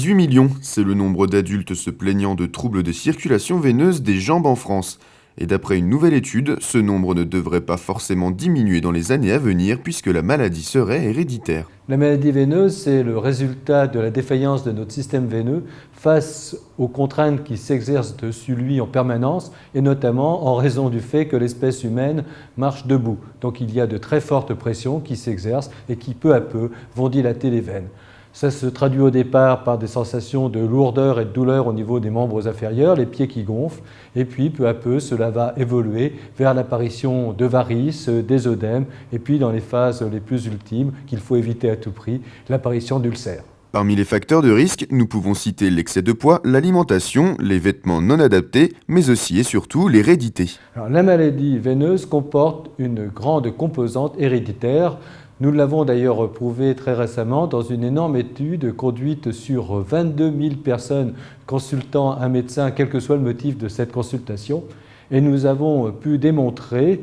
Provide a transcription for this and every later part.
18 millions, c'est le nombre d'adultes se plaignant de troubles de circulation veineuse des jambes en France. Et d'après une nouvelle étude, ce nombre ne devrait pas forcément diminuer dans les années à venir puisque la maladie serait héréditaire. La maladie veineuse, c'est le résultat de la défaillance de notre système veineux face aux contraintes qui s'exercent dessus lui en permanence, et notamment en raison du fait que l'espèce humaine marche debout. Donc il y a de très fortes pressions qui s'exercent et qui peu à peu vont dilater les veines. Ça se traduit au départ par des sensations de lourdeur et de douleur au niveau des membres inférieurs, les pieds qui gonflent, et puis peu à peu cela va évoluer vers l'apparition de varices, des œdèmes, et puis dans les phases les plus ultimes, qu'il faut éviter à tout prix, l'apparition d'ulcères. Parmi les facteurs de risque, nous pouvons citer l'excès de poids, l'alimentation, les vêtements non adaptés, mais aussi et surtout l'hérédité. Alors, la maladie veineuse comporte une grande composante héréditaire. Nous l'avons d'ailleurs prouvé très récemment dans une énorme étude conduite sur 22 000 personnes consultant un médecin, quel que soit le motif de cette consultation. Et nous avons pu démontrer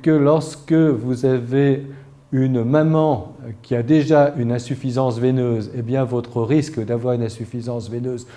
que lorsque vous avez une maman qui a déjà une insuffisance veineuse, eh bien votre risque d'avoir une insuffisance veineuse,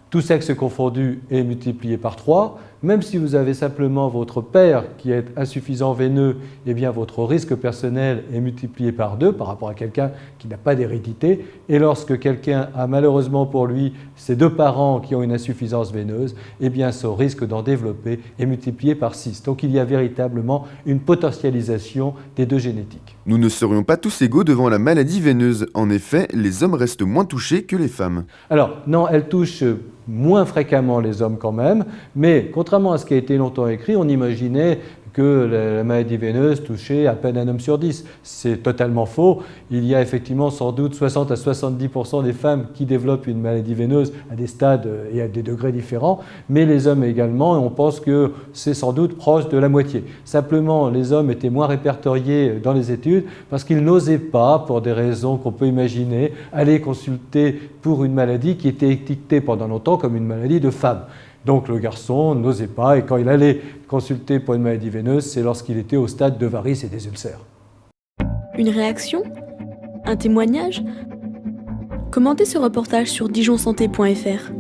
tout sexe confondu, est multiplié par 3. Même si vous avez simplement votre père qui est insuffisant veineux, eh bien votre risque personnel est multiplié par 2 par rapport à quelqu'un qui n'a pas d'hérédité. Et lorsque quelqu'un a malheureusement pour lui ses 2 parents qui ont une insuffisance veineuse, eh bien son risque d'en développer est multiplié par 6. Donc il y a véritablement une potentialisation des 2 génétiques. Nous ne serions pas tous égaux devant la maladie veineuse. En effet, les hommes restent moins touchés que les femmes. Alors non, elle touche moins fréquemment les hommes quand même, mais contrairement à ce qui a été longtemps écrit, on imaginait que la maladie veineuse touchait à peine un homme sur 10. C'est totalement faux. Il y a effectivement sans doute 60 à 70% des femmes qui développent une maladie veineuse à des stades et à des degrés différents, mais les hommes également, et on pense que c'est sans doute proche de la moitié. Simplement, les hommes étaient moins répertoriés dans les études parce qu'ils n'osaient pas, pour des raisons qu'on peut imaginer, aller consulter pour une maladie qui était étiquetée pendant longtemps comme une maladie de femme. Donc le garçon n'osait pas, et quand il allait consulter pour une maladie veineuse, c'est lorsqu'il était au stade de varices et des ulcères. Une réaction? Un témoignage? Commentez ce reportage sur dijonsanté.fr.